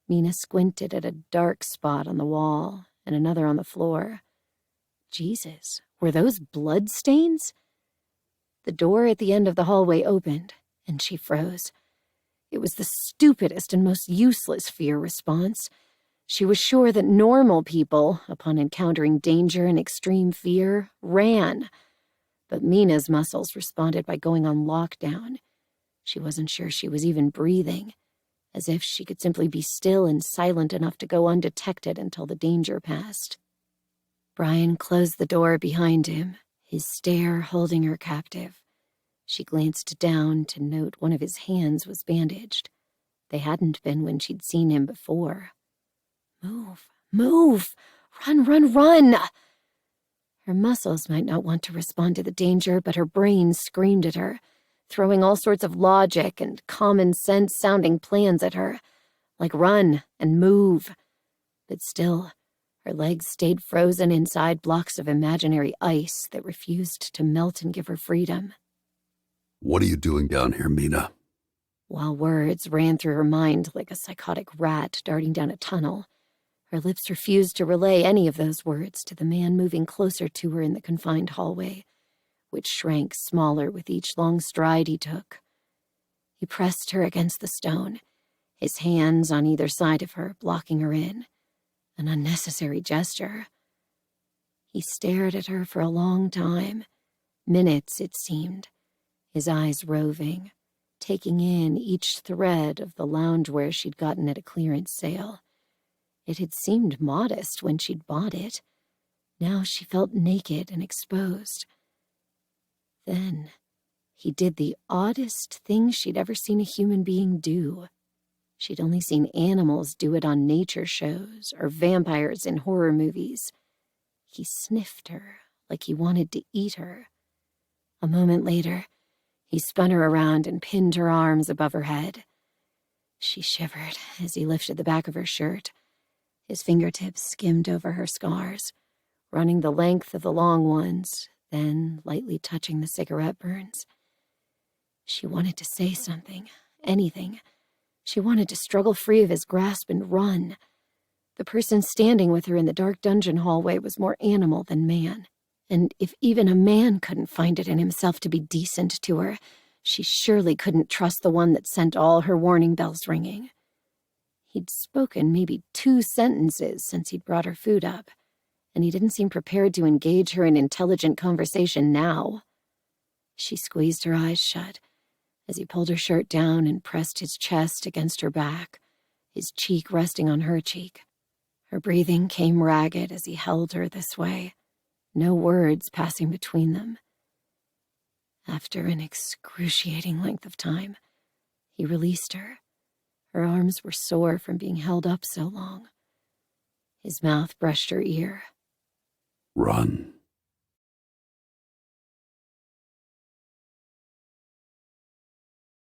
Mina squinted at a dark spot on the wall and another on the floor. Jesus, were those blood stains? The door at the end of the hallway opened, and she froze. It was the stupidest and most useless fear response. She was sure that normal people, upon encountering danger and extreme fear, ran. But Mina's muscles responded by going on lockdown. She wasn't sure she was even breathing, as if she could simply be still and silent enough to go undetected until the danger passed. Brian closed the door behind him, his stare holding her captive. She glanced down to note one of his hands was bandaged. They hadn't been when she'd seen him before. Move, move, run, run, run! Her muscles might not want to respond to the danger, but her brain screamed at her, throwing all sorts of logic and common sense-sounding plans at her, like run and move. But still, her legs stayed frozen inside blocks of imaginary ice that refused to melt and give her freedom. What are you doing down here, Mina? While words ran through her mind like a psychotic rat darting down a tunnel, her lips refused to relay any of those words to the man moving closer to her in the confined hallway, which shrank smaller with each long stride he took. He pressed her against the stone, his hands on either side of her, blocking her in. An unnecessary gesture. He stared at her for a long time, minutes it seemed, his eyes roving, taking in each thread of the loungewear she'd gotten at a clearance sale. It had seemed modest when she'd bought it. Now she felt naked and exposed. Then he did the oddest thing she'd ever seen a human being do. She'd only seen animals do it on nature shows or vampires in horror movies. He sniffed her like he wanted to eat her. A moment later, he spun her around and pinned her arms above her head. She shivered as he lifted the back of her shirt. His fingertips skimmed over her scars, running the length of the long ones, then lightly touching the cigarette burns. She wanted to say something, anything. She wanted to struggle free of his grasp and run. The person standing with her in the dark dungeon hallway was more animal than man. And if even a man couldn't find it in himself to be decent to her, she surely couldn't trust the one that sent all her warning bells ringing. He'd spoken maybe 2 sentences since he'd brought her food up, and he didn't seem prepared to engage her in intelligent conversation now. She squeezed her eyes shut as he pulled her shirt down and pressed his chest against her back, his cheek resting on her cheek. Her breathing came ragged as he held her this way, no words passing between them. After an excruciating length of time, he released her. Her arms were sore from being held up so long. His mouth brushed her ear. Run.